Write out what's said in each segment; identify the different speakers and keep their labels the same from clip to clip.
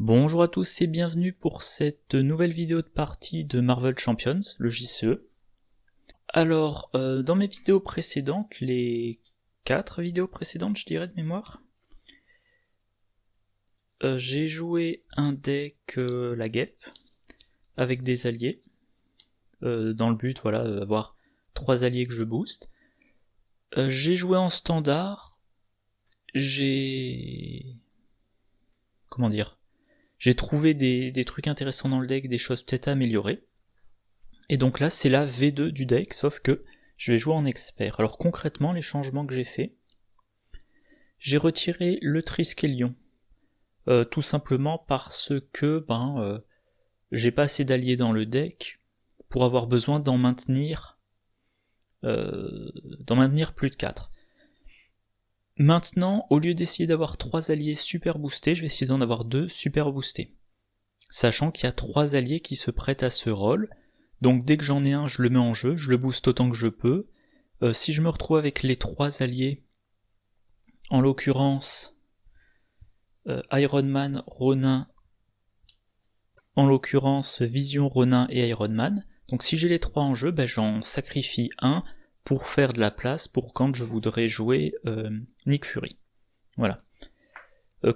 Speaker 1: Bonjour à tous et bienvenue pour cette nouvelle vidéo de partie de Marvel Champions, le JCE. Alors, dans mes vidéos précédentes, les 4 vidéos précédentes je dirais de mémoire, j'ai joué un deck la guêpe, avec des alliés, dans le but d'avoir 3 alliés que je booste. J'ai joué en standard, j'ai trouvé des trucs intéressants dans le deck, des choses peut-être à améliorer. Et donc là, c'est la V2 du deck, sauf que je vais jouer en expert. Alors concrètement, les changements que j'ai fait, j'ai retiré le Triskelion. Tout simplement parce que j'ai pas assez d'alliés dans le deck pour avoir besoin d'en maintenir plus de 4. Maintenant, au lieu d'essayer d'avoir 3 alliés super boostés, je vais essayer d'en avoir 2 super boostés. Sachant qu'il y a 3 alliés qui se prêtent à ce rôle, donc dès que j'en ai un, je le mets en jeu, je le booste autant que je peux. Si je me retrouve avec les 3 alliés, en l'occurrence Iron Man, Ronin, en l'occurrence Vision, Ronin et Iron Man, donc si j'ai les 3 en jeu, j'en sacrifie un pour faire de la place pour quand je voudrais jouer Nick Fury. Voilà.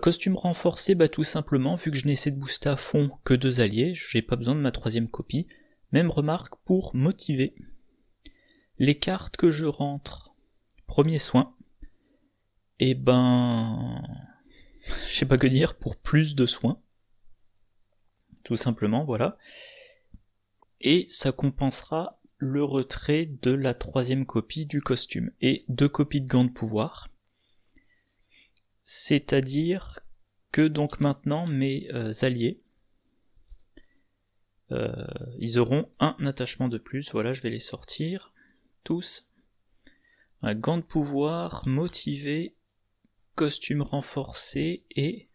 Speaker 1: Costume renforcé, tout simplement, vu que je n'essaie de booster à fond que 2 alliés, j'ai pas besoin de ma 3ème copie. Même remarque pour motiver. Les cartes que je rentre, premier soin, je sais pas que dire, pour plus de soins. Tout simplement, voilà. Et ça compensera le retrait de la 3ème copie du costume. Et 2 copies de gants de pouvoir. C'est-à-dire que donc maintenant mes alliés, ils auront un attachement de plus. Voilà, je vais les sortir tous. Un gant de pouvoir, motivé, costume renforcé et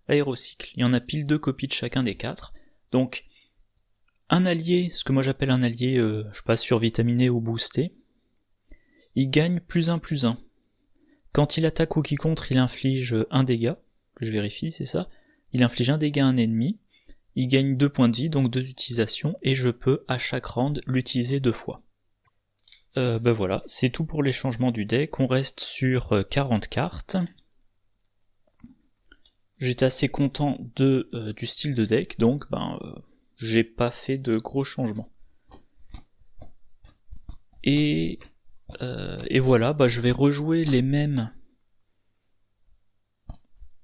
Speaker 1: aérocycle. Il y en a pile 2 copies de chacun des 4. Donc un allié, ce que moi j'appelle un allié, survitaminé ou boosté, il gagne +1/+1. Quand il attaque ou qu'il contre, il inflige un dégât, que je vérifie, c'est ça. Il inflige un dégât à un ennemi, il gagne 2 points de vie, donc 2 utilisations, et je peux à chaque round l'utiliser 2 fois. Voilà, c'est tout pour les changements du deck, on reste sur 40 cartes. J'étais assez content du style de deck, donc j'ai pas fait de gros changements. Et voilà, je vais rejouer les mêmes.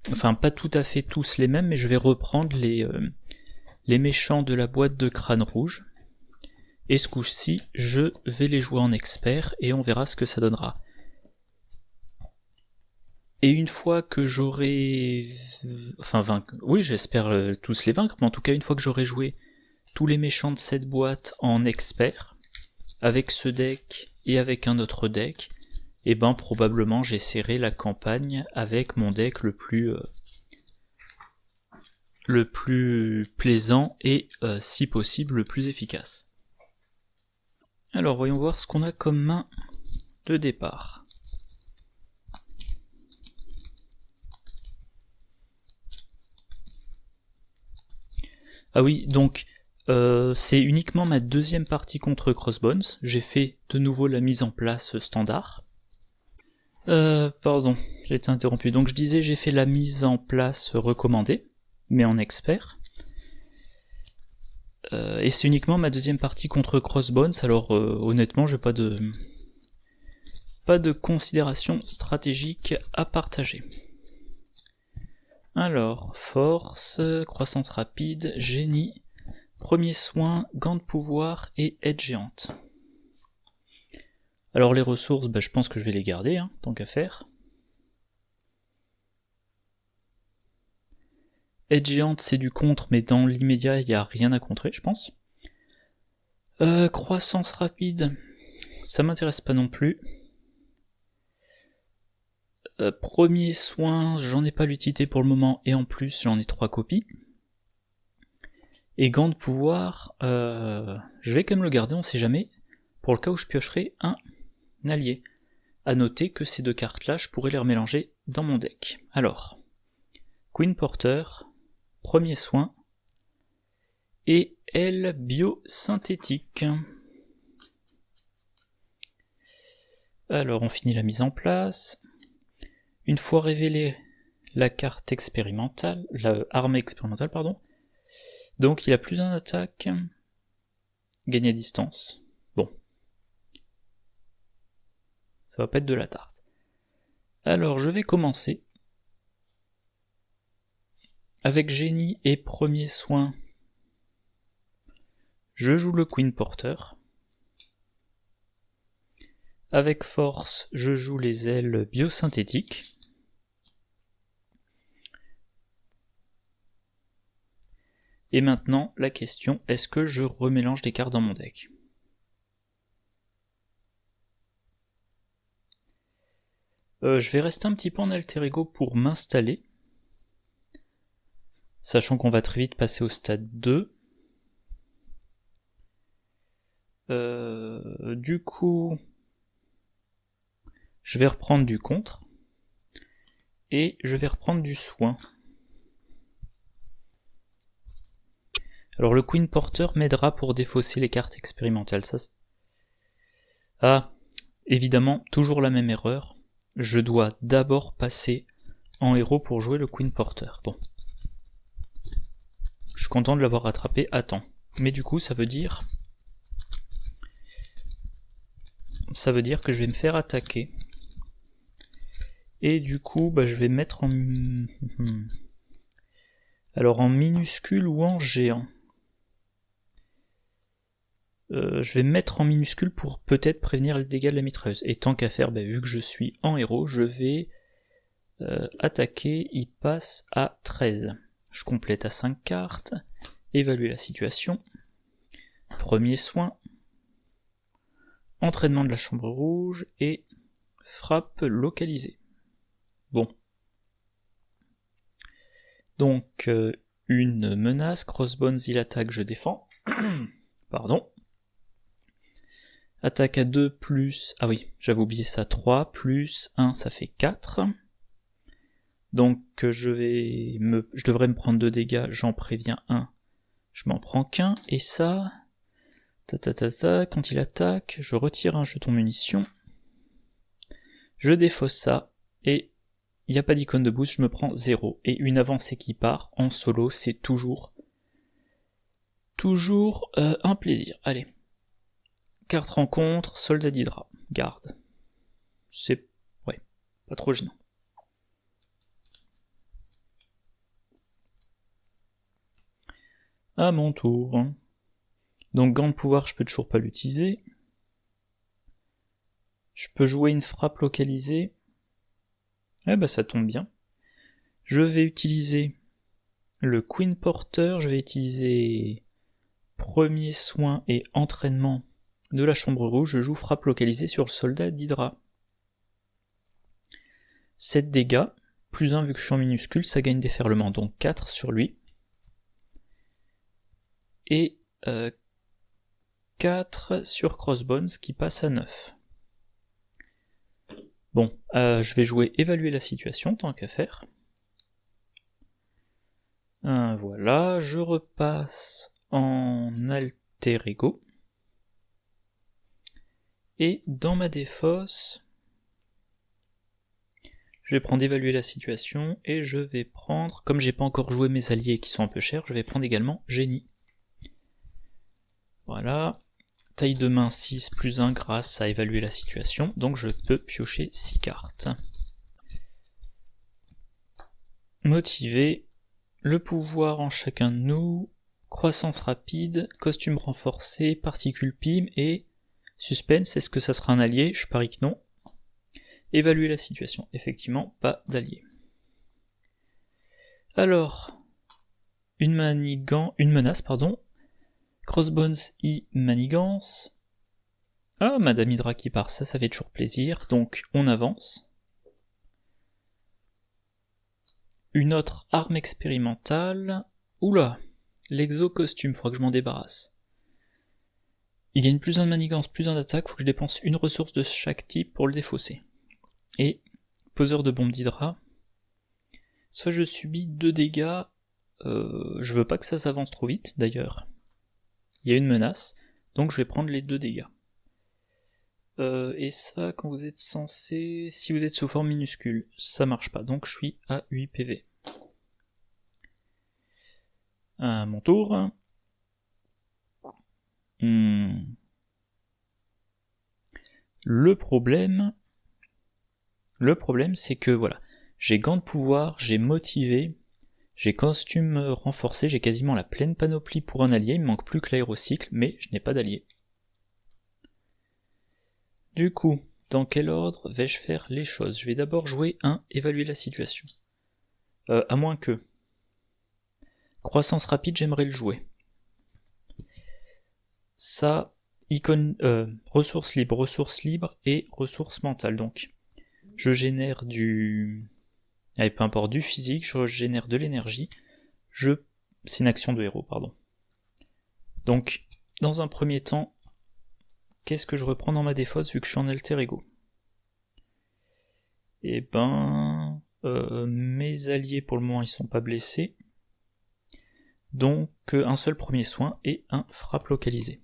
Speaker 1: Enfin, pas tout à fait tous les mêmes, mais je vais reprendre les méchants de la boîte de crâne rouge. Et ce coup-ci, je vais les jouer en expert et on verra ce que ça donnera. Et une fois que j'aurai... oui, j'espère tous les vaincre, mais en tout cas, une fois que j'aurai joué tous les méchants de cette boîte en expert, avec ce deck et avec un autre deck, probablement j'essaierai la campagne avec mon deck le plus plaisant et si possible le plus efficace. Alors voyons voir ce qu'on a comme main de départ. Ah oui, donc c'est uniquement ma 2ème partie contre Crossbones. J'ai fait de nouveau la mise en place standard. Pardon, j'ai été interrompu. Donc je disais, j'ai fait la mise en place recommandée, mais en expert. Et c'est uniquement ma 2ème partie contre Crossbones, alors honnêtement, j'ai pas de considération stratégique à partager. Alors, force, croissance rapide, génie, premier soin, gant de pouvoir et aide géante. Alors les ressources, je pense que je vais les garder, tant qu'à faire. Aide géante, c'est du contre, mais dans l'immédiat, il n'y a rien à contrer, je pense. Croissance rapide, ça m'intéresse pas non plus. Premier soin, j'en ai pas l'utilité pour le moment, et en plus, j'en ai 3 copies. Et gant de pouvoir, je vais quand même le garder, on sait jamais, pour le cas où je piocherai un allié. A noter que ces 2 cartes-là, je pourrais les remélanger dans mon deck. Alors, Queen Porter, premier soin, et elle biosynthétique. Alors on finit la mise en place. Une fois révélée la carte expérimentale, la arme expérimentale, pardon, donc il a plus un attaque, gagne à distance. Bon. Ça va pas être de la tarte. Alors je vais commencer. Avec génie et premier soin, je joue le Queen Porter. Avec force, je joue les ailes biosynthétiques. Et maintenant, la question, est-ce que je remélange des cartes dans mon deck? Je vais rester un petit peu en alter ego pour m'installer. Sachant qu'on va très vite passer au stade 2. Du coup, je vais reprendre du contre. Et je vais reprendre du soin. Alors le Queen Porter m'aidera pour défausser les cartes expérimentales. Évidemment, toujours la même erreur. Je dois d'abord passer en héros pour jouer le Queen Porter. Bon. Je suis content de l'avoir rattrapé à temps. Mais du coup, ça veut dire que je vais me faire attaquer. Et du coup, je vais mettre en... Alors en minuscule ou en géant. Je vais mettre en minuscule pour peut-être prévenir les dégâts de la mitrailleuse. Et tant qu'à faire, vu que je suis en héros, je vais attaquer, il passe à 13. Je complète à 5 cartes, évaluer la situation, premier soin, entraînement de la chambre rouge et frappe localisée. Bon. Donc, une menace, Crossbones, il attaque, je défends. Pardon. Attaque à 2 plus... Ah oui, j'avais oublié ça, 3 plus 1, ça fait 4. Donc je devrais me prendre 2 dégâts, j'en préviens 1, je m'en prends qu'un, et ça... quand il attaque, je retire un jeton munition, je défausse ça, et il n'y a pas d'icône de boost, je me prends 0. Et une avancée qui part, en solo, c'est toujours un plaisir. Allez. Carte rencontre, soldat d'Hydra, garde. C'est... ouais, pas trop gênant. À mon tour. Donc gant de pouvoir, je peux toujours pas l'utiliser. Je peux jouer une frappe localisée. Ça tombe bien. Je vais utiliser le Queen Porter, je vais utiliser premier soin et entraînement de la chambre rouge, je joue frappe localisée sur le soldat d'Hydra. 7 dégâts, plus 1 vu que je suis en minuscule, ça gagne déferlement, donc 4 sur lui. Et 4 sur Crossbones qui passe à 9. Bon, je vais jouer évaluer la situation, tant qu'à faire. Voilà, je repasse en alter ego. Et dans ma défausse, je vais prendre évaluer la situation, et je vais prendre, comme j'ai pas encore joué mes alliés qui sont un peu chers, je vais prendre également génie. Voilà, taille de main 6 plus 1 grâce à évaluer la situation, donc je peux piocher 6 cartes. Motiver, le pouvoir en chacun de nous, croissance rapide, costume renforcé, particules PIM et suspense, est-ce que ça sera un allié? Je parie que non. Évaluer la situation, effectivement, pas d'allié. Alors, une menace, Crossbones manigance. Ah, Madame Hydra qui part, ça fait toujours plaisir, donc on avance. Une autre arme expérimentale. Oula, l'exo-costume, faudra que je m'en débarrasse. Il gagne plus 1 de manigance, plus 1 d'attaque, faut que je dépense une ressource de chaque type pour le défausser. Et, poseur de bombe d'Hydra, soit je subis 2 dégâts, je veux pas que ça s'avance trop vite, d'ailleurs. Il y a une menace, donc je vais prendre les 2 dégâts. Et ça, quand vous êtes censé... Si vous êtes sous forme minuscule, ça marche pas, donc je suis à 8 PV. À mon tour. Le problème, c'est que voilà, j'ai gants de pouvoir, j'ai motivé, j'ai costume renforcé, j'ai quasiment la pleine panoplie pour un allié, il me manque plus que l'aérocycle, mais je n'ai pas d'allié. Du coup, dans quel ordre vais-je faire les choses? Je vais d'abord jouer un évaluer la situation. À moins que... Croissance rapide, j'aimerais le jouer. Ça, icône, ressources libres et ressources mentales. Donc, je génère du... Allez, peu importe, du physique, je génère de l'énergie. C'est une action de héros, pardon. Donc, dans un premier temps, qu'est-ce que je reprends dans ma défausse vu que je suis en alter ego? Eh ben... mes alliés, pour le moment, ils sont pas blessés. Donc, un seul premier soin et un frappe localisé.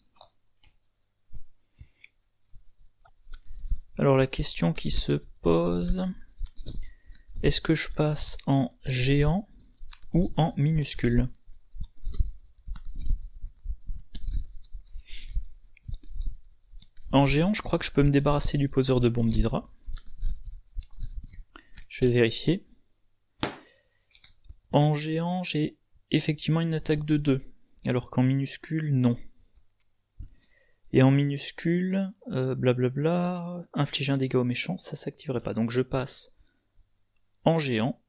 Speaker 1: Alors la question qui se pose, est-ce que je passe en géant ou en minuscule? En géant, je crois que je peux me débarrasser du poseur de bombes d'Hydra. Je vais vérifier. En géant, j'ai effectivement une attaque de 2, alors qu'en minuscule, non. Et en minuscule, blablabla, infliger un dégât aux méchants, ça s'activerait pas. Donc je passe en géant,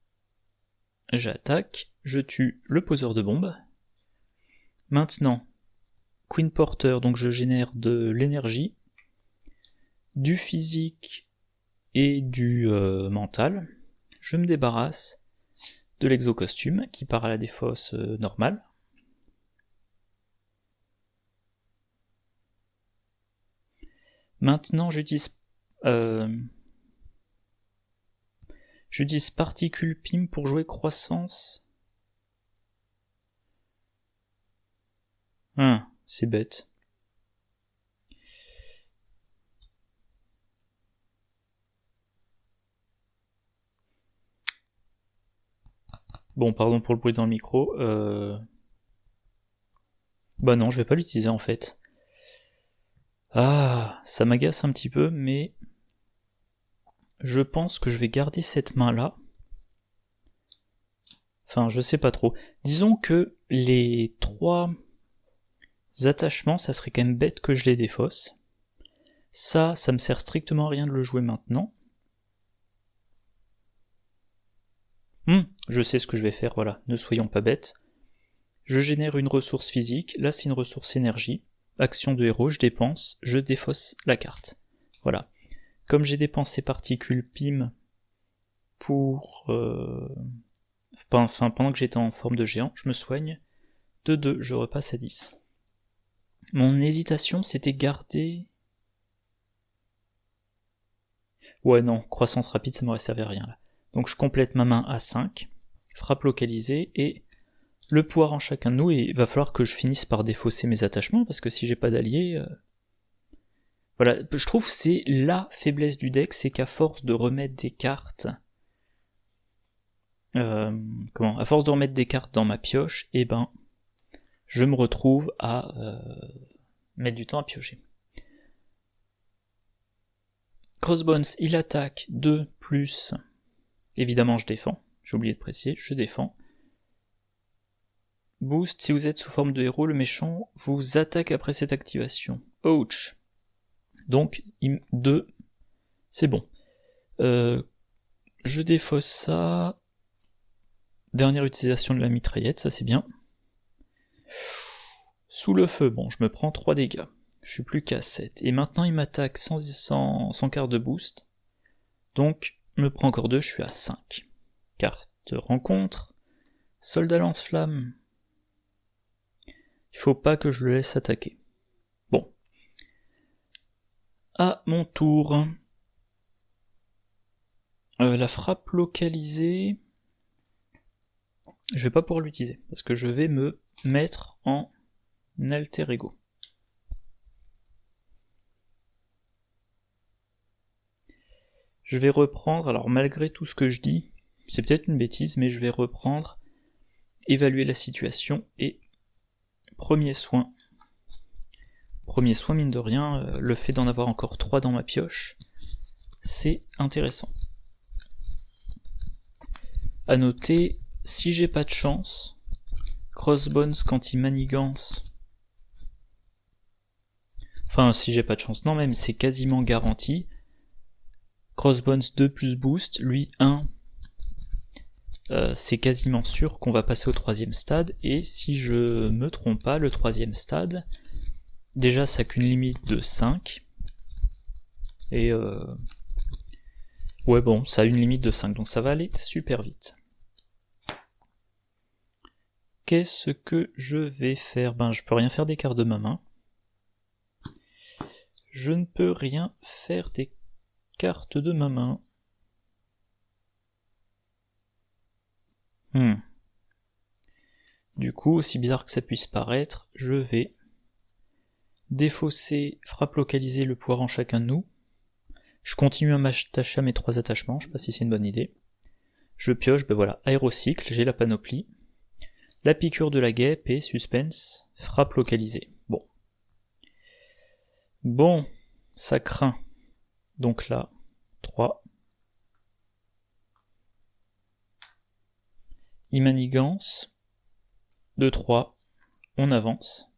Speaker 1: j'attaque, je tue le poseur de bombes. Maintenant, Queen Porter, donc je génère de l'énergie, du physique et du mental. Je me débarrasse de l'exocostume qui part à la défausse normale. Maintenant, j'utilise particule PIM pour jouer croissance. C'est bête. Bon, pardon pour le bruit dans le micro. Bah non, je vais pas l'utiliser en fait. Ah, ça m'agace un petit peu, mais je pense que je vais garder cette main-là. Enfin, je sais pas trop. Disons que les 3 attachements, ça serait quand même bête que je les défausse. Ça me sert strictement à rien de le jouer maintenant. Je sais ce que je vais faire, voilà, ne soyons pas bêtes. Je génère une ressource physique, là c'est une ressource énergie. Action de héros, je dépense, je défausse la carte. Voilà. Comme j'ai dépensé particules PIM pour... pendant que j'étais en forme de géant, je me soigne. De 2, je repasse à 10. Mon hésitation, c'était garder... Ouais, non, croissance rapide, ça m'aurait servi à rien, là. Donc je complète ma main à 5, frappe localisée, et le pouvoir en chacun de nous, et il va falloir que je finisse par défausser mes attachements, parce que si j'ai pas d'alliés... Voilà, je trouve que c'est la faiblesse du deck, c'est qu'à force de remettre des cartes... à force de remettre des cartes dans ma pioche, eh ben, je me retrouve à mettre du temps à piocher. Crossbones, il attaque 2 plus... Évidemment, je défends. J'ai oublié de préciser, je défends. Boost, si vous êtes sous forme de héros, le méchant vous attaque après cette activation. Ouch. Donc, 2, c'est bon. Je défausse ça. Dernière utilisation de la mitraillette, ça c'est bien. Sous le feu, bon, je me prends 3 dégâts. Je suis plus qu'à 7. Et maintenant, il m'attaque sans quart de boost. Donc, je me prends encore 2, je suis à 5. Carte rencontre. Soldat lance-flamme. Il faut pas que je le laisse attaquer. Bon. À mon tour. La frappe localisée. je vais pas pouvoir l'utiliser, parce que je vais me mettre en alter ego. Je vais reprendre, alors malgré tout ce que je dis, c'est peut-être une bêtise, mais je vais reprendre, évaluer la situation, et premier soin mine de rien, le fait d'en avoir encore 3 dans ma pioche, c'est intéressant. À noter, si j'ai pas de chance, Crossbones quand il manigance, enfin si j'ai pas de chance, non même c'est quasiment garanti, Crossbones 2 plus boost, lui 1, c'est quasiment sûr qu'on va passer au 3ème stade, et si je me trompe pas, le 3ème stade, déjà ça n'a qu'une limite de 5, et ouais bon, ça a une limite de 5, donc ça va aller super vite. Qu'est-ce que je vais faire? Ben je peux rien faire des cartes de ma main. Je ne peux rien faire des cartes de ma main. Du coup, aussi bizarre que ça puisse paraître, je vais défausser, frappe localiser le pouvoir en chacun de nous. Je continue à m'attacher à mes 3 attachements, je sais pas si c'est une bonne idée. Je pioche, ben voilà, aérocycle, j'ai la panoplie. La piqûre de la guêpe et suspense, frappe localisée. Bon, ça craint. Donc là, 3. Immanigance, 2, 3, on avance.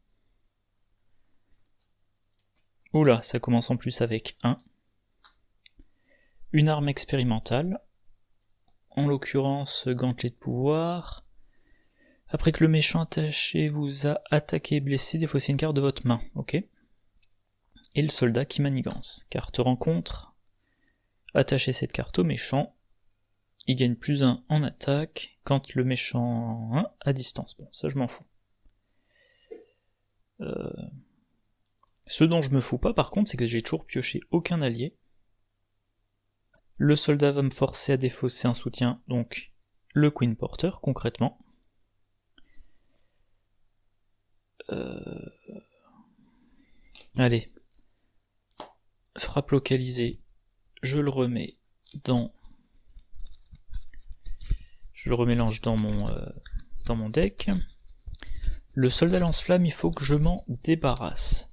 Speaker 1: Oula, ça commence en plus avec 1. Une arme expérimentale, en l'occurrence gantelet de pouvoir. Après que le méchant attaché vous a attaqué et blessé, défaussez une carte de votre main, ok. Et le soldat qui manigance. Carte rencontre, attachez cette carte au méchant, il gagne plus 1 en attaque, quand le méchant 1 à distance. Bon, ça je m'en fous. Ce dont je me fous pas par contre, c'est que j'ai toujours pioché aucun allié. Le soldat va me forcer à défausser un soutien, donc le Queen Porter concrètement. Allez. Frappe localisée, je le remets dans... Je le remélange dans mon deck. Le soldat lance-flamme, il faut que je m'en débarrasse.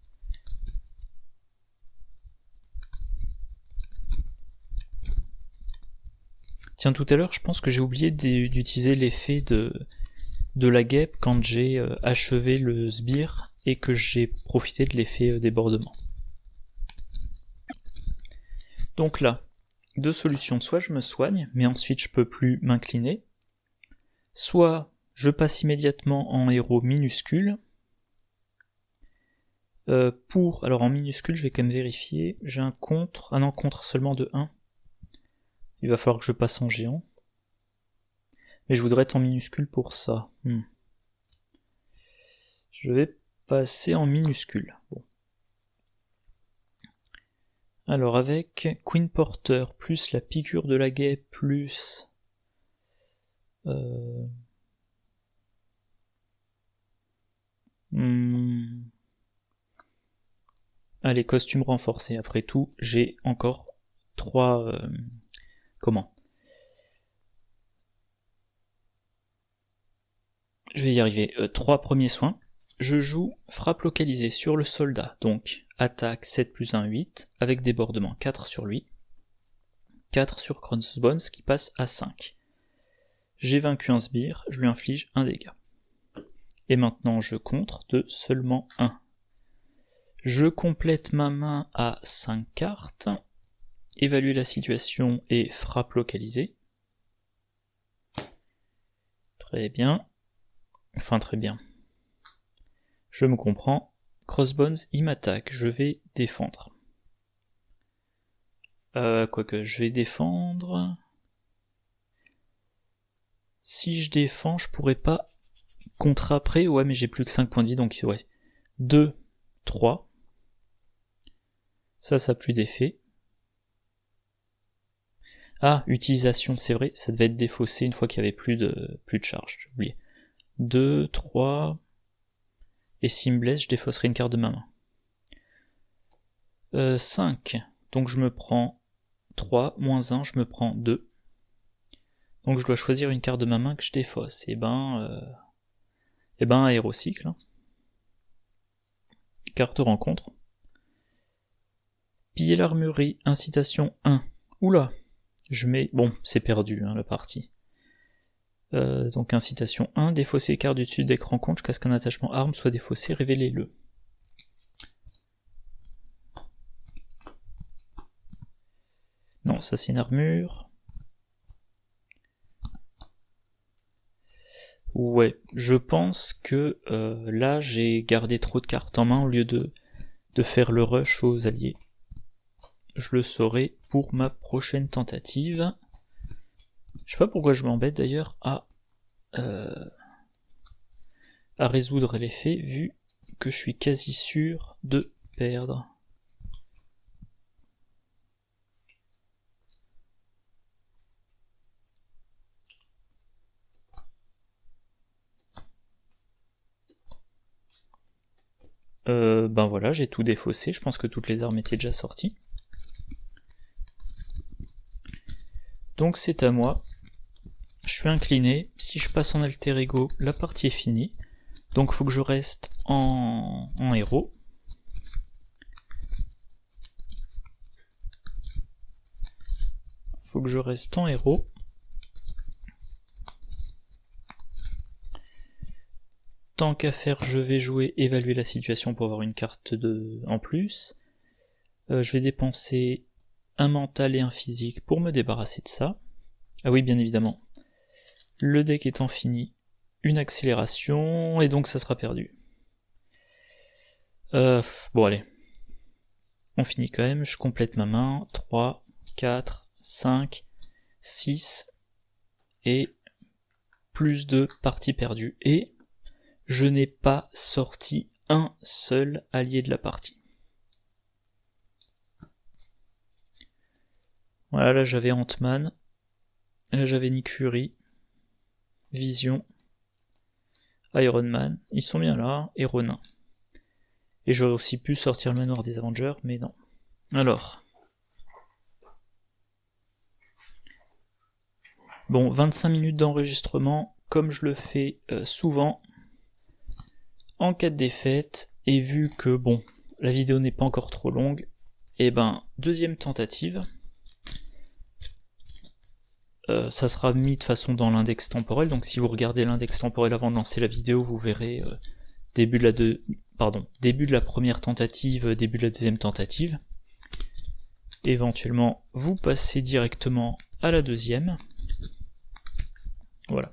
Speaker 1: Tiens, tout à l'heure, je pense que j'ai oublié d'utiliser l'effet de la guêpe quand j'ai achevé le sbire et que j'ai profité de l'effet débordement. Donc là, 2 solutions, soit je me soigne, mais ensuite je peux plus m'incliner, soit je passe immédiatement en héros minuscule. Alors en minuscule, je vais quand même vérifier, j'ai un contre, ah non, contre seulement de 1. Il va falloir que je passe en géant. Mais je voudrais être en minuscule pour ça. Je vais passer en minuscule. Bon. Alors avec Queen Porter plus la piqûre de la guêpe plus... Allez, costume renforcé. Après tout, j'ai encore 3... Comment ? Je vais y arriver. 3 premiers soins. Je joue frappe localisée sur le soldat, donc attaque 7 plus 1, 8, avec débordement 4 sur lui, 4 sur Crossbones qui passe à 5. J'ai vaincu un sbire, je lui inflige un dégât. Et maintenant je contre de seulement 1. Je complète ma main à 5 cartes, évalue la situation et frappe localisée. Très bien. Enfin très bien. Je me comprends. Crossbones, il m'attaque. Je vais défendre. Quoique, je vais défendre... Si je défends, je pourrais pas contre après. Ouais, mais j'ai plus que 5 points de vie, donc ouais. 2, 3. Ça a plus d'effet. Ah, utilisation, c'est vrai, ça devait être défaussé une fois qu'il y avait plus de charge, j'ai oublié. 2, 3... Et s'il me blesse, je défausserai une carte de ma main. 5. Donc je me prends 3, moins 1, je me prends 2. Donc je dois choisir une carte de ma main que je défausse. Aérocycle. Carte rencontre. Piller l'armurerie, incitation 1. Oula, je mets... Bon, c'est perdu, la partie. Donc incitation 1, défausser les cartes du dessus d'écran compte jusqu'à ce qu'un attachement arme soit défaussé, révélez-le. Non, ça c'est une armure. Ouais, je pense que là j'ai gardé trop de cartes en main au lieu de faire le rush aux alliés. Je le saurai pour ma prochaine tentative. Je sais pas pourquoi je m'embête d'ailleurs à résoudre l'effet vu que je suis quasi sûr de perdre. Ben voilà, j'ai tout défaussé, je pense que toutes les armes étaient déjà sorties. Donc c'est à moi. Je suis incliné, si je passe en alter ego, la partie est finie. Donc faut que je reste en héros. Faut que je reste en héros. Tant qu'à faire, je vais jouer évaluer la situation pour avoir une carte en plus. Je vais dépenser un mental et un physique pour me débarrasser de ça. Ah oui, bien évidemment. Le deck étant fini, une accélération, et donc ça sera perdu. Bon allez. On finit quand même, je complète ma main. 3, 4, 5, 6, et plus de parties perdues. Et je n'ai pas sorti un seul allié de la partie. Voilà, là j'avais Ant-Man, là j'avais Nick Fury, Vision, Iron Man, ils sont bien là, et Ronin. Et j'aurais aussi pu sortir le manoir des Avengers, mais non. Alors. Bon, 25 minutes d'enregistrement, comme je le fais souvent, en cas de défaite, et vu que, bon, la vidéo n'est pas encore trop longue, et ben, deuxième tentative. Ça sera mis de façon dans l'index temporel, donc si vous regardez l'index temporel avant de lancer la vidéo, vous verrez début de la première tentative, début de la deuxième tentative. Éventuellement, vous passez directement à la deuxième. Voilà.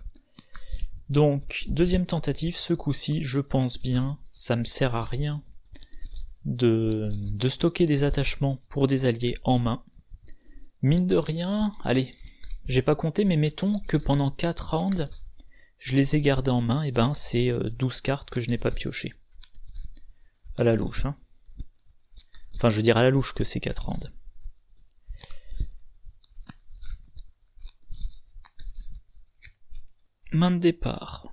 Speaker 1: Donc, deuxième tentative, ce coup-ci, je pense bien, ça me sert à rien de stocker des attachements pour des alliés en main. Mine de rien, allez, j'ai pas compté, mais mettons que pendant 4 rounds, je les ai gardés en main, et ben c'est 12 cartes que je n'ai pas piochées. À la louche, hein. Enfin, je veux dire à la louche que c'est 4 rounds. Main de départ.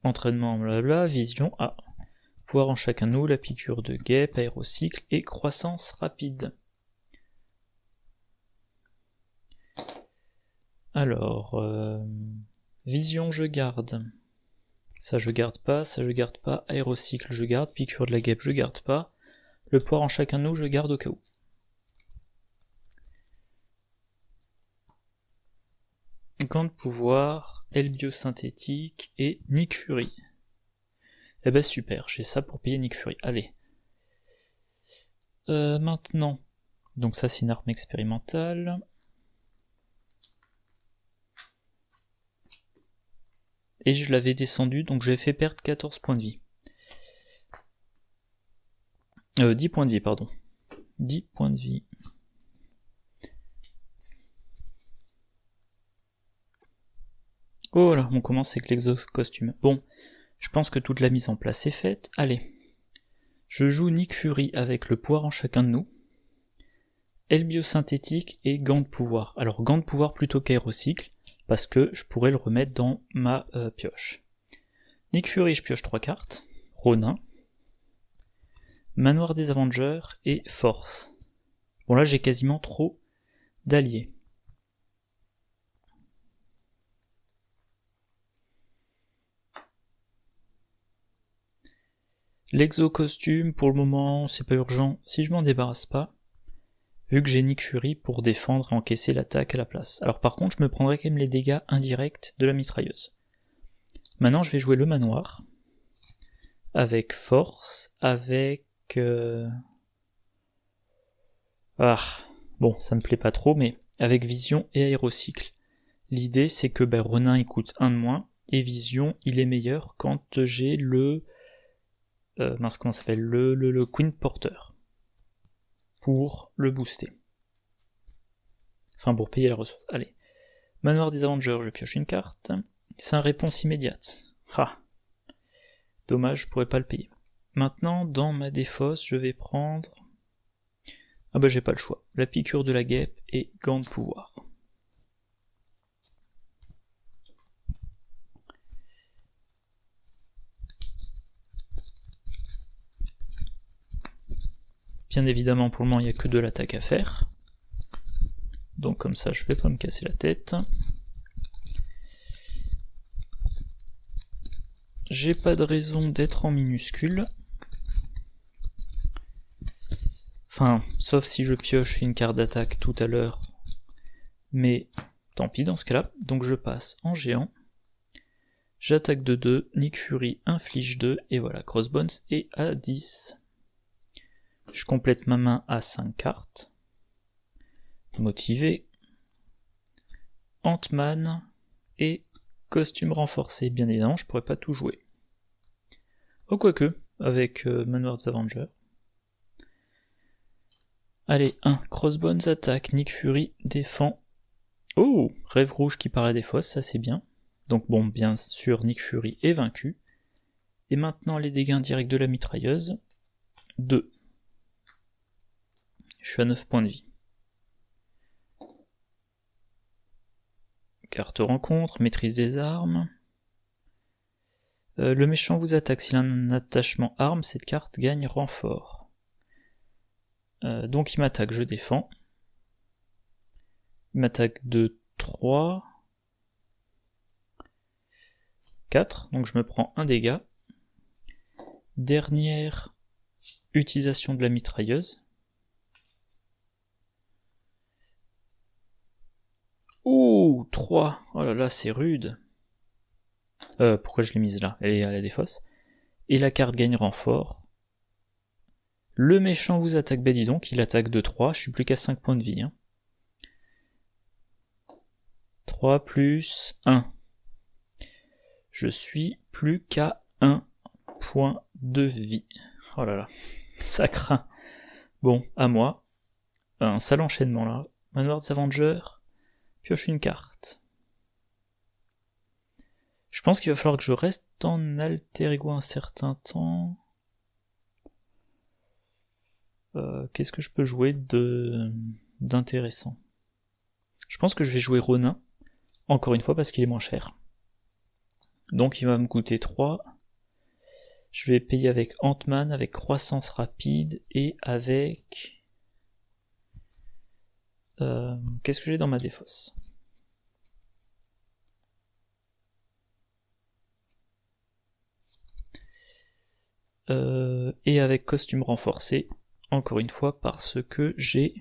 Speaker 1: Entraînement, blabla, vision A. Pouvoir en chacun de nous, la piqûre de guêpe, aérocycle et croissance rapide. Alors, vision je garde. Ça je garde pas, ça je garde pas, aérocycle je garde, piqûre de la guêpe je garde pas. Le poire en chacun de nous je garde au cas où. Gant de pouvoir, aile biosynthétique et Nick Fury. Eh ben super, j'ai ça pour payer Nick Fury. Allez. Maintenant, donc ça c'est une arme expérimentale. Et je l'avais descendu, donc j'ai fait perdre 14 points de vie. 10 points de vie, pardon. 10 points de vie. Oh là, on commence avec l'exo-costume. Bon, je pense que toute la mise en place est faite. Allez. Je joue Nick Fury avec le poire en chacun de nous. aile biosynthétique et gant de pouvoir. Alors gant de pouvoir plutôt qu'aérocycle, parce que je pourrais le remettre dans ma pioche. Nick Fury, je pioche 3 cartes. Ronin. Manoir des Avengers et Force. Bon là j'ai quasiment trop d'alliés. L'exo-costume, pour le moment, c'est pas urgent si je m'en débarrasse pas, vu que j'ai Nick Fury pour défendre et encaisser l'attaque à la place. Alors par contre, je me prendrai quand même les dégâts indirects de la mitrailleuse. Maintenant, je vais jouer le manoir, avec force, avec... bon, ça me plaît pas trop, mais avec vision et aérocycle. L'idée, c'est que Ronin, il coûte 1 de moins, et vision, il est meilleur quand j'ai le... comment ça s'appelle, le Queen Porter pour le booster. Enfin, pour payer la ressource. Allez. Manoir des Avengers, je pioche une carte. C'est un réponse immédiate. Dommage, je pourrais pas le payer. Maintenant, dans ma défausse, je vais prendre... j'ai pas le choix. La piqûre de la guêpe et gant de pouvoir. Bien évidemment, pour le moment, il n'y a que de l'attaque à faire. Donc comme ça, je vais pas me casser la tête. J'ai pas de raison d'être en minuscule. Enfin, sauf si je pioche une carte d'attaque tout à l'heure. Mais tant pis dans ce cas-là. Donc je passe en géant. J'attaque de 2, Nick Fury inflige 2, et voilà, Crossbones est à 10. Je complète ma main à 5 cartes. Motivé. Ant-Man et costume renforcé. Bien évidemment, je pourrais pas tout jouer. Oh, quoique, avec Manoir des Avengers. Allez, 1. Crossbones attaque, Nick Fury défend. Oh, Rêve Rouge qui parle à des fosses, ça c'est bien. Donc bon, bien sûr, Nick Fury est vaincu. Et maintenant, les dégâts directs de la mitrailleuse. 2. Je suis à 9 points de vie. Carte rencontre, maîtrise des armes. Le méchant vous attaque. S'il a un attachement arme, cette carte gagne renfort. Donc il m'attaque, je défends. Il m'attaque de 3. 4, donc je me prends un dégât. Dernière utilisation de la mitrailleuse. Ouh, 3. Oh là là, c'est rude. Pourquoi je l'ai mise là? Elle est à la défausse. Et la carte gagne renfort. Le méchant vous attaque, dis donc, il attaque de 3, je suis plus qu'à 5 points de vie. 3 plus 1. Je suis plus qu'à 1 point de vie. Oh là là, ça craint. Bon, à moi. Un sale enchaînement là. Manoir des Avengers, pioche une carte. Je pense qu'il va falloir que je reste en alter ego un certain temps. Qu'est-ce que je peux jouer d'intéressant? Je pense que je vais jouer Ronin, encore une fois parce qu'il est moins cher. Donc il va me coûter 3. Je vais payer avec Ant-Man, avec croissance rapide et avec... qu'est-ce que j'ai dans ma défausse? Et avec costume renforcé, encore une fois parce que j'ai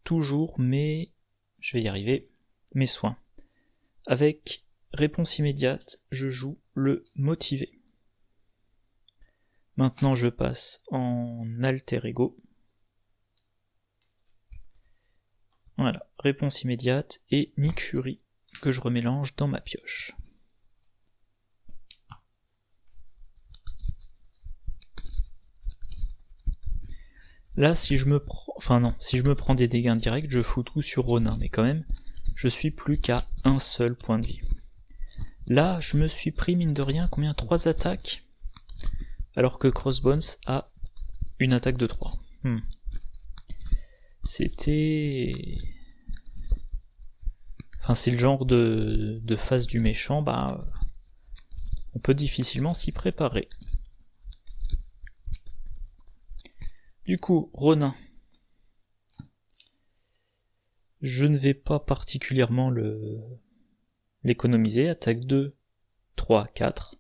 Speaker 1: toujours mes... je vais y arriver, mes soins. Avec réponse immédiate, je joue le motivé. Maintenant je passe en alter ego. Voilà, réponse immédiate et Nick Fury que je remélange dans ma pioche. Là, si je me prends des dégâts indirects, je fous tout sur Ronin, mais quand même, je suis plus qu'à un seul point de vie. Là, je me suis pris, mine de rien, combien? 3 attaques, alors que Crossbones a une attaque de 3. C'était... Enfin, c'est le genre de phase du méchant, bah... on peut difficilement s'y préparer. Du coup, Ronin. Je ne vais pas particulièrement l'économiser. Attaque 2, 3, 4.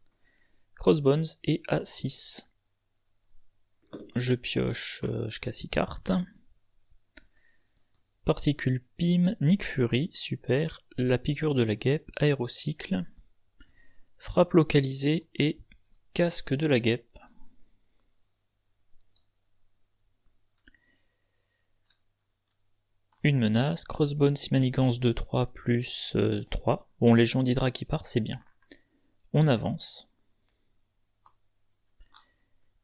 Speaker 1: Crossbones et à 6. Je pioche, je casse 6 cartes. Particule Pim, Nick Fury, super. La piqûre de la guêpe, aérocycle. Frappe localisée et casque de la guêpe. Une menace, Crossbones, manigance 2, 3 plus 3. Bon, Légion d'Hydra qui part, c'est bien. On avance.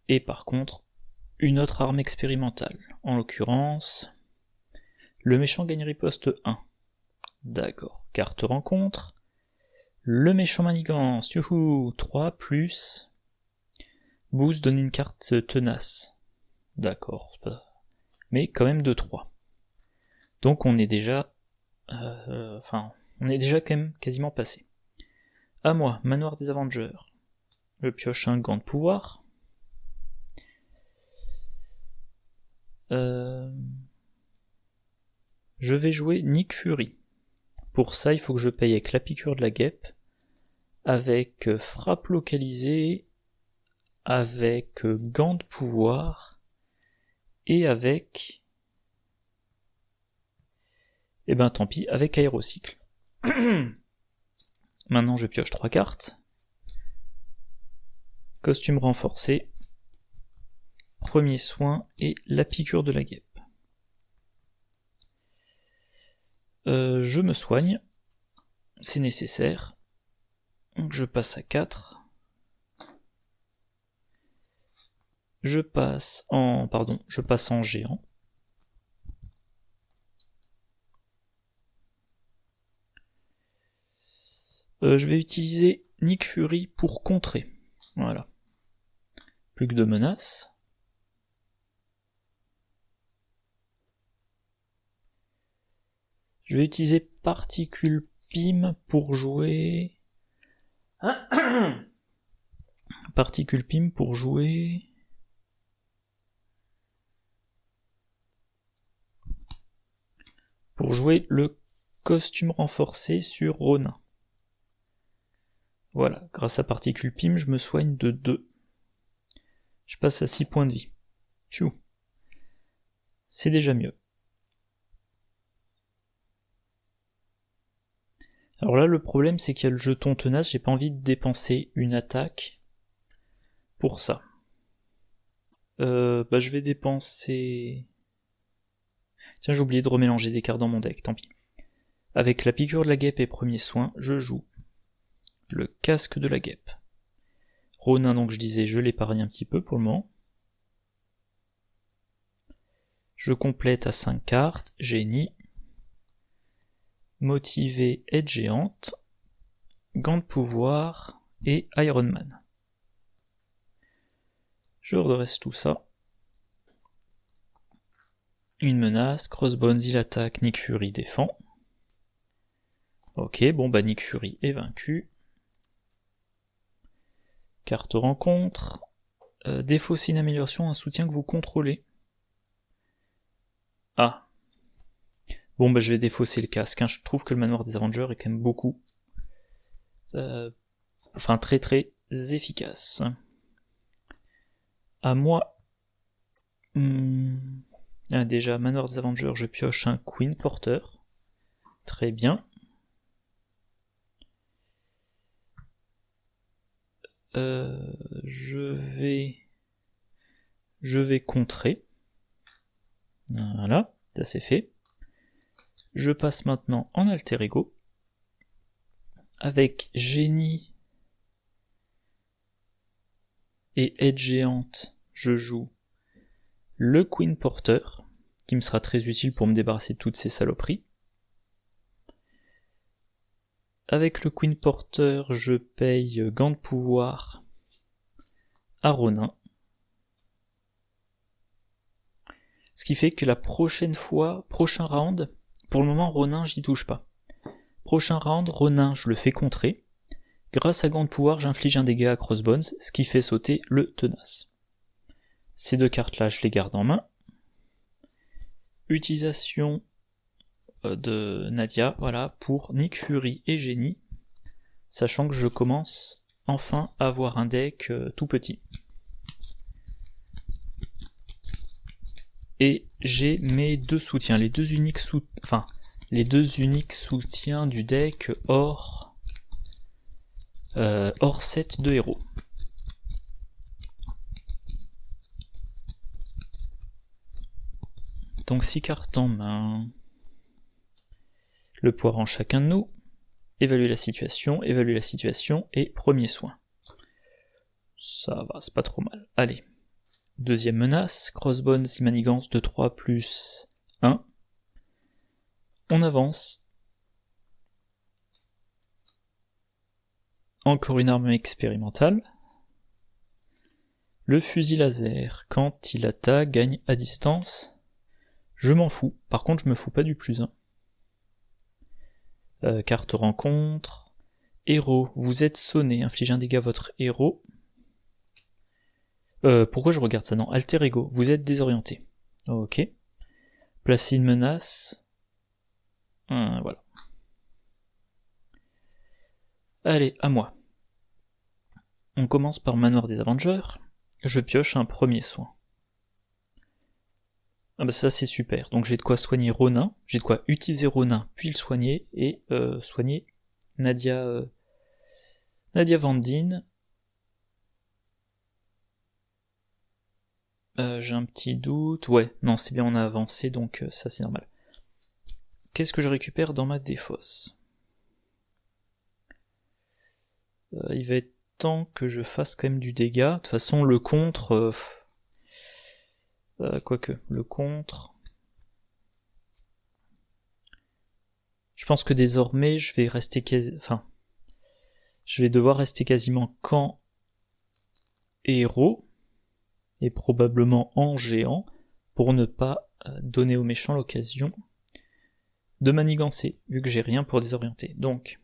Speaker 1: Et par contre, une autre arme expérimentale. En l'occurrence, le méchant gagne riposte 1. D'accord. Carte rencontre. Le méchant manigance, youhou, 3 plus... Boost donne une carte tenace. D'accord, mais quand même de 3. Donc on est déjà... on est déjà quand même quasiment passé. À moi, manoir des Avengers. Je pioche un gant de pouvoir. Je vais jouer Nick Fury. Pour ça, il faut que je paye avec la piqûre de la guêpe, avec frappe localisée, avec gant de pouvoir, et avec... Eh ben tant pis, avec aérocycle. Maintenant je pioche 3 cartes. Costume renforcé, premier soin et la piqûre de la guêpe. Je me soigne, c'est nécessaire. Donc je passe à 4. Je passe en géant. Je vais utiliser Nick Fury pour contrer. Voilà. Plus que de menaces. Je vais utiliser Particule Pim pour jouer... Particule Pim pour jouer... le costume renforcé sur Ronin. Voilà, grâce à Particule Pim, je me soigne de 2. Je passe à 6 points de vie. Tchou. C'est déjà mieux. Alors là, le problème, c'est qu'il y a le jeton tenace, j'ai pas envie de dépenser une attaque pour ça. Je vais dépenser... Tiens, j'ai oublié de remélanger des cartes dans mon deck, tant pis. Avec la piqûre de la guêpe et premier soin, je joue le casque de la guêpe. Ronin, donc je disais, je l'épargne un petit peu pour le moment. Je complète à 5 cartes, génie, motivé, aide géante, gant de pouvoir et Iron Man. Je redresse tout ça. Une menace, Crossbones il attaque, Nick Fury défend. Ok, bon bah Nick Fury est vaincu. Carte rencontre. Défausser une amélioration, un soutien que vous contrôlez. Ah. Bon bah je vais défausser le casque, hein. Je trouve que le manoir des Avengers est quand même beaucoup. Très très efficace. À moi. Déjà, manoir des Avengers, je pioche un Queen Porter. Très bien. Je vais contrer. Voilà, ça c'est fait. Je passe maintenant en alter ego. Avec génie et aide géante, je joue le Queen Porter, qui me sera très utile pour me débarrasser de toutes ces saloperies. Avec le Queen Porter, je paye gant de pouvoir à Ronin. Ce qui fait que la prochaine fois, prochain round, pour le moment Ronin j'y touche pas. Prochain round, Ronin je le fais contrer. Grâce à Gant de pouvoir, j'inflige un dégât à Crossbones, ce qui fait sauter le Tenace. Ces deux cartes là je les garde en main. Utilisation de Nadia, voilà, pour Nick Fury et Génie, sachant que je commence enfin à avoir un deck tout petit. Et j'ai mes deux soutiens, les deux uniques soutiens du deck hors set de héros. Donc 6 cartes en main. Le poids en chacun de nous. Évaluer la situation et premier soin. Ça va, c'est pas trop mal. Allez. Deuxième menace, Crossbones, Manigance de 3 plus 1. On avance. Encore une arme expérimentale. Le fusil laser, quand il attaque, gagne à distance. Je m'en fous. Par contre, je me fous pas du plus 1. Carte rencontre. Héros, vous êtes sonné. Infligez un dégât à votre héros. Pourquoi je regarde ça? Non, alter ego, vous êtes désorienté. Ok. Placez une menace. Voilà. Allez, à moi. On commence par Manoir des Avengers. Je pioche un premier soin. Ah bah ça c'est super. Donc j'ai de quoi soigner Ronin, j'ai de quoi utiliser Ronin, puis le soigner, et soigner Nadia Van Dien. J'ai un petit doute. Ouais, non, c'est bien, on a avancé, donc ça c'est normal. Qu'est-ce que je récupère dans ma défausse? Il va être temps que je fasse quand même du dégât. De toute façon, le contre... quoique, le contre... Je pense que désormais, je vais rester je vais devoir rester quasiment qu'en héros, et probablement en géant, pour ne pas donner aux méchants l'occasion de manigancer, vu que j'ai rien pour désorienter. Donc,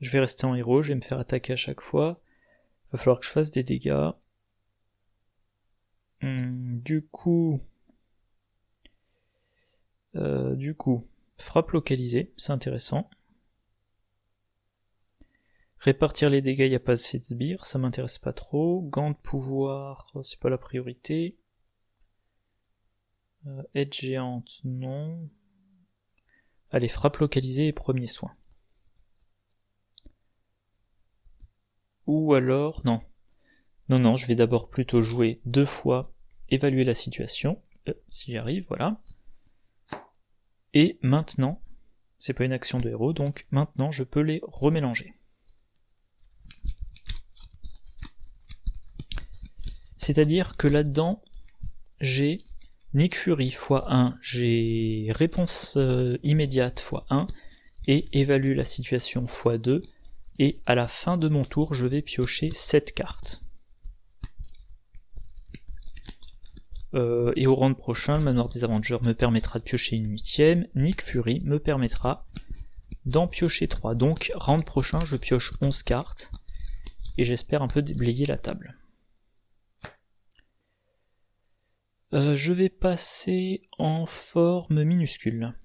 Speaker 1: je vais rester en héros, je vais me faire attaquer à chaque fois, il va falloir que je fasse des dégâts. Du coup, frappe localisée, c'est intéressant. Répartir les dégâts, il n'y a pas assez de sbires, ça m'intéresse pas trop. Gant de pouvoir, c'est pas la priorité. Aide géante, non. Allez, frappe localisée et premier soin. Ou alors, non. Non, je vais d'abord plutôt jouer 2 fois, évaluer la situation, si j'y arrive, voilà. Et maintenant, c'est pas une action de héros, donc maintenant je peux les remélanger. C'est-à-dire que là-dedans, j'ai Nick Fury x1, j'ai réponse immédiate x1, et évalue la situation x2, et à la fin de mon tour, je vais piocher 7 cartes. Et au round prochain, le Manoir des Avengers me permettra de piocher une 8ème, Nick Fury me permettra d'en piocher 3. Donc, round prochain, je pioche 11 cartes, et j'espère un peu déblayer la table. Je vais passer en forme minuscule.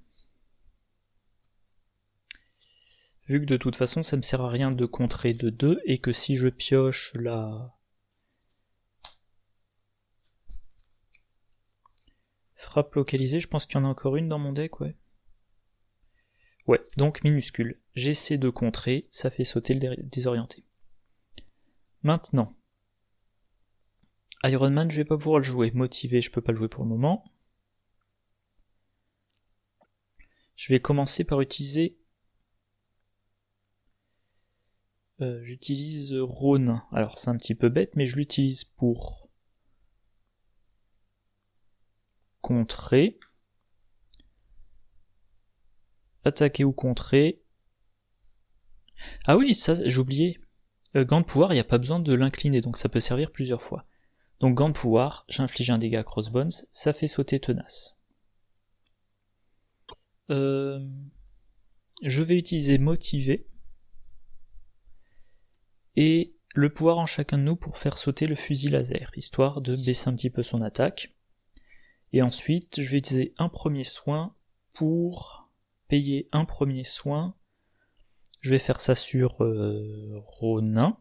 Speaker 1: Vu que de toute façon ça me sert à rien de contrer de 2, et que si je pioche la frappe localisée, je pense qu'il y en a encore une dans mon deck, ouais. Ouais, donc minuscule. J'essaie de contrer, ça fait sauter le désorienté. Maintenant, Iron Man, je vais pas pouvoir le jouer. Motivé, je peux pas le jouer pour le moment. Je vais commencer par utiliser... j'utilise Ronin. Alors c'est un petit peu bête, mais je l'utilise pour contrer, attaquer ou contrer. Ah oui, ça j'ai oublié. Gant de pouvoir, il n'y a pas besoin de l'incliner, donc ça peut servir plusieurs fois. Donc gant de pouvoir, j'inflige un dégât à Crossbones, ça fait sauter Tenace. je vais utiliser motiver et le pouvoir en chacun de nous pour faire sauter le fusil laser, histoire de baisser un petit peu son attaque. Et ensuite, je vais utiliser un premier soin pour payer un premier soin. Je vais faire ça sur Ronin.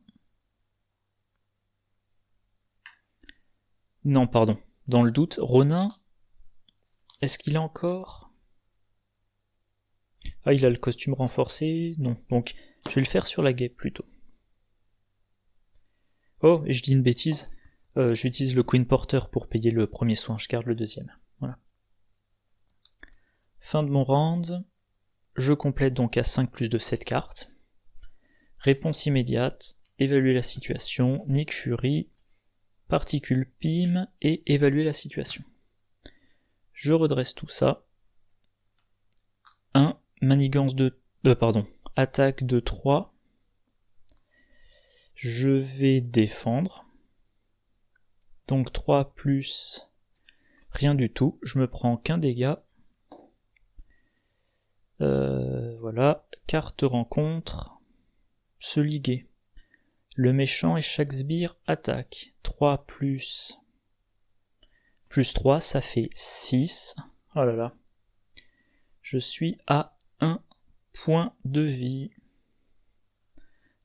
Speaker 1: Non, pardon, dans le doute, Ronin, est-ce qu'il a encore... Ah, il a le costume renforcé, non, donc je vais le faire sur la guêpe plutôt. Oh, et je dis une bêtise, j'utilise le Queen Porter pour payer le premier soin, je garde le deuxième, voilà. Fin de mon round, je complète donc à 5 plus de 7 cartes. Réponse immédiate, évaluer la situation, Nick Fury, particule PIM et évaluer la situation. Je redresse tout ça. 1, manigance de... attaque de 3. Je vais défendre. Donc 3 plus rien du tout. Je me prends qu'un dégât. Voilà. Carte rencontre. Se liguer. Le méchant et Shakespeare attaque. 3 plus 3, ça fait 6. Oh là là. Je suis à 1 point de vie.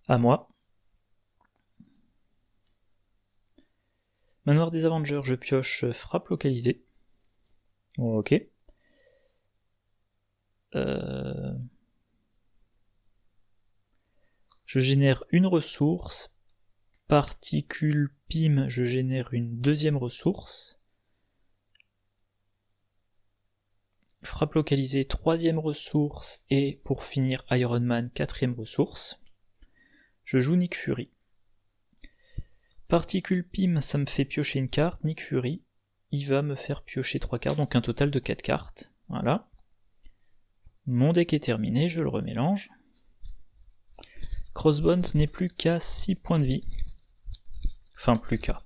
Speaker 1: À moi. Manoir des Avengers, je pioche frappe localisée. Ok. Je génère une ressource. Particule PIM, je génère une deuxième ressource. Frappe localisée, troisième ressource. Et pour finir, Iron Man, quatrième ressource. Je joue Nick Fury. Particule PIM, ça me fait piocher une carte. Nick Fury, il va me faire piocher 3 cartes, donc un total de 4 cartes. Voilà. Mon deck est terminé, je le remélange. Crossbones n'est plus qu'à 6 points de vie. Enfin, plus qu'à.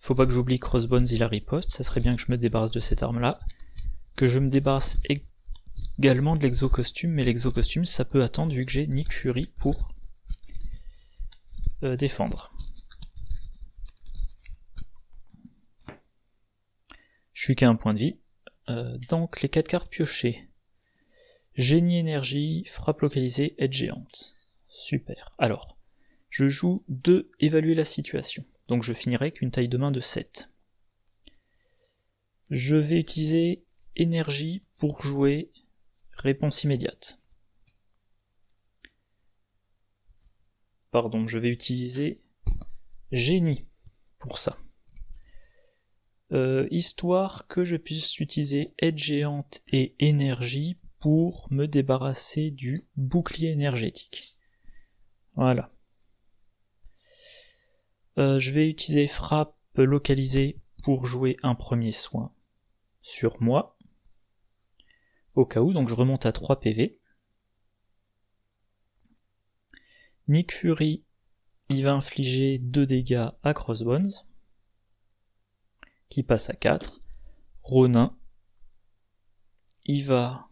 Speaker 1: Faut pas que j'oublie Crossbones, il a riposte, ça serait bien que je me débarrasse de cette arme-là. Que je me débarrasse également de l'exo-costume, mais l'exo-costume, ça peut attendre vu que j'ai Nick Fury pour défendre. Je suis qu'à 1 point de vie. Donc, les 4 cartes piochées. Génie énergie, frappe localisée, aide géante. Super. Alors, je joue 2, évaluer la situation. Donc je finirai avec une taille de main de 7. Je vais utiliser énergie pour jouer réponse immédiate. Pardon, je vais utiliser génie pour ça. Histoire que je puisse utiliser aide géante et énergie pour me débarrasser du bouclier énergétique. Voilà. Je vais utiliser frappe localisée pour jouer un premier soin sur moi. Au cas où, donc je remonte à 3 PV. Nick Fury, il va infliger 2 dégâts à Crossbones, qui passe à 4. Ronin, il va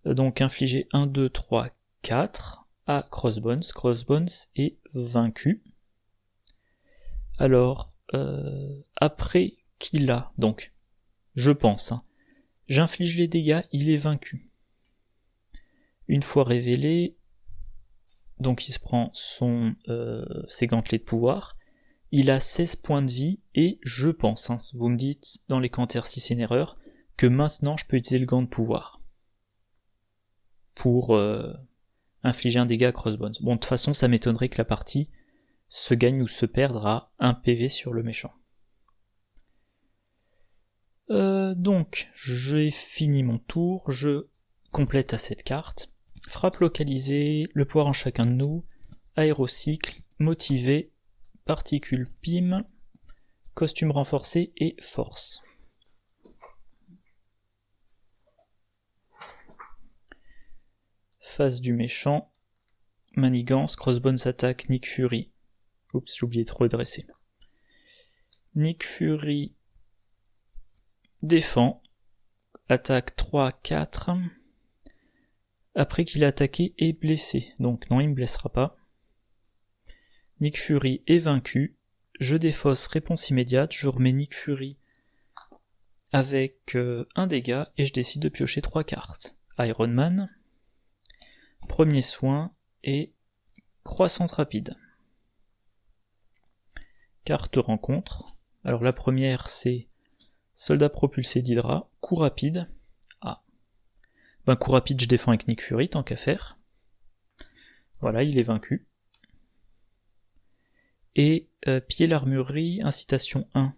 Speaker 1: donc infliger 1, 2, 3, 4 à Crossbones. Crossbones est vaincu. Alors, après qu'il a, donc, je pense, j'inflige les dégâts, il est vaincu. Une fois révélé, donc il se prend ses gantelets de pouvoir, il a 16 points de vie, et je pense, vous me dites dans les commentaires si c'est une erreur, que maintenant je peux utiliser le gant de pouvoir pour infliger un dégât à Crossbones. Bon, de toute façon, ça m'étonnerait que la partie se gagne ou se perdre à 1 PV sur le méchant. Donc, j'ai fini mon tour, je complète à cette carte. Frappe localisée, le pouvoir en chacun de nous, aérocycle, motivé, particule PIM, costume renforcé et force. Face du méchant, manigance, Crossbones attaque, Nick Fury. Oups, j'ai oublié de redresser. Nick Fury défend, attaque 3-4, après qu'il a attaqué et blessé, donc non, il me blessera pas. Nick Fury est vaincu, je défausse réponse immédiate, je remets Nick Fury avec un dégât, et je décide de piocher 3 cartes. Iron Man, premier soin, et croissance rapide. Carte rencontre, alors la première c'est soldat propulsé d'Hydra, coup rapide. Ah. Ben coup rapide je défends avec Nick Fury, tant qu'à faire. Voilà, il est vaincu. Et piller l'armurerie, incitation 1.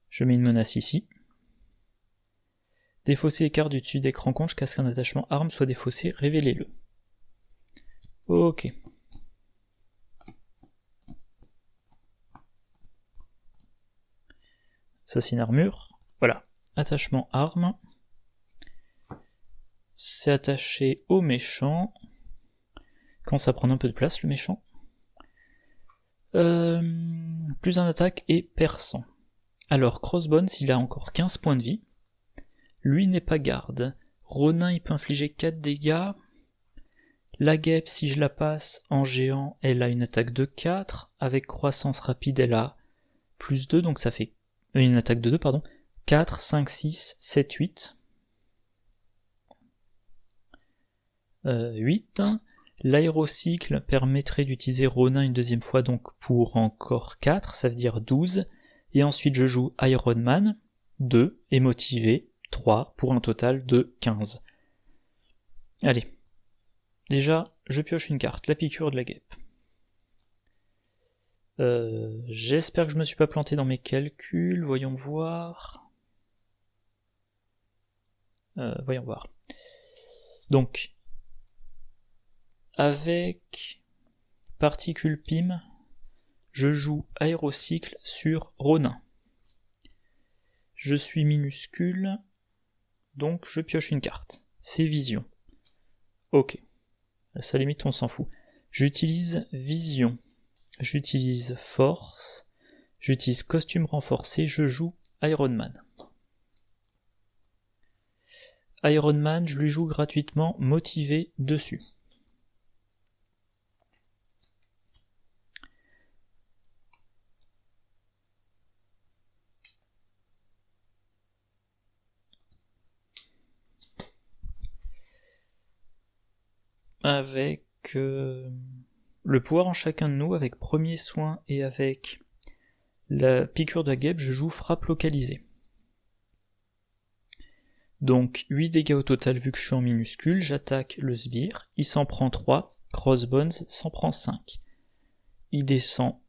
Speaker 1: Je mets une menace ici. Défausser les cartes du dessus d'écran compte jusqu'à ce qu'un attachement arme soit défaussé, révélez-le. Ok. Assassine armure, voilà, attachement arme, c'est attaché au méchant, quand ça prend un peu de place le méchant, plus un attaque et perçant. Alors Crossbones il a encore 15 points de vie, lui n'est pas garde, Ronin il peut infliger 4 dégâts, la guêpe si je la passe en géant elle a une attaque de 4, avec croissance rapide elle a plus 2 donc ça fait une attaque de 2, pardon. 4, 5, 6, 7, 8. 8. L'aérocycle permettrait d'utiliser Ronin une deuxième fois, donc pour encore 4, ça veut dire 12. Et ensuite je joue Iron Man, 2, et motivé, 3, pour un total de 15. Allez. Déjà, je pioche une carte, la piqûre de la guêpe. J'espère que je me suis pas planté dans mes calculs, voyons voir. Voyons voir. Donc, avec particule PIM, je joue aérocycle sur Ronin. Je suis minuscule, donc je pioche une carte. C'est vision. Ok. À sa limite, on s'en fout. J'utilise vision. J'utilise force, j'utilise costume renforcé, je joue Iron Man. Iron Man, je lui joue gratuitement motivé dessus. Avec le pouvoir en chacun de nous, avec premier soin et avec la piqûre de la guêpe, je joue frappe localisée. Donc 8 dégâts au total vu que je suis en minuscule, j'attaque le sbire, il s'en prend 3, Crossbones s'en prend 5. Il descend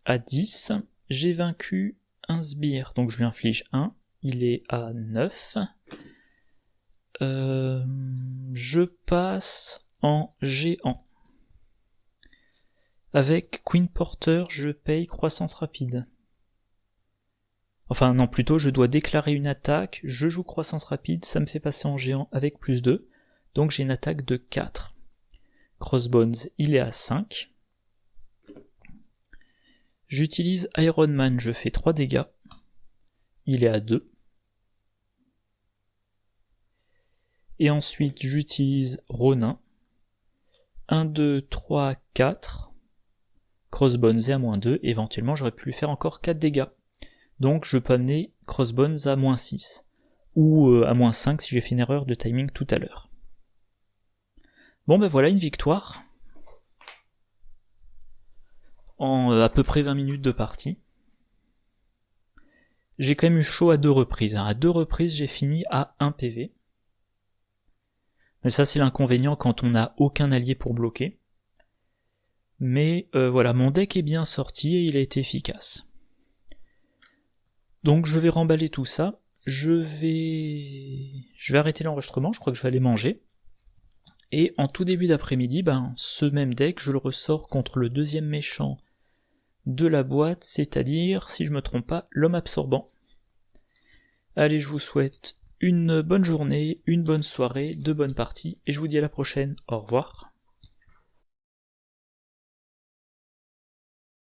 Speaker 1: à 10, j'ai vaincu un sbire, donc je lui inflige 1, il est à 9. Je passe en géant. Avec Queen Porter, je paye croissance rapide. Enfin non, plutôt je dois déclarer une attaque, je joue croissance rapide, ça me fait passer en géant avec plus 2, donc j'ai une attaque de 4. Crossbones, il est à 5. J'utilise Iron Man, je fais 3 dégâts, il est à 2. Et ensuite j'utilise Ronin, 1, 2, 3, 4. Crossbones est à moins 2, éventuellement j'aurais pu lui faire encore 4 dégâts. Donc je peux amener Crossbones à moins 6, ou à moins 5 si j'ai fait une erreur de timing tout à l'heure. Bon ben voilà une victoire, en à peu près 20 minutes de partie. J'ai quand même eu chaud à 2 reprises, à 2 reprises j'ai fini à 1 PV. Mais ça c'est l'inconvénient quand on n'a aucun allié pour bloquer. Mais voilà, mon deck est bien sorti et il a été efficace. Donc je vais remballer tout ça, je vais arrêter l'enregistrement, je crois que je vais aller manger. Et en tout début d'après-midi, ce même deck, je le ressors contre le deuxième méchant de la boîte, c'est-à-dire, si je me trompe pas, l'homme absorbant. Allez, je vous souhaite une bonne journée, une bonne soirée, de bonnes parties, et je vous dis à la prochaine, au revoir.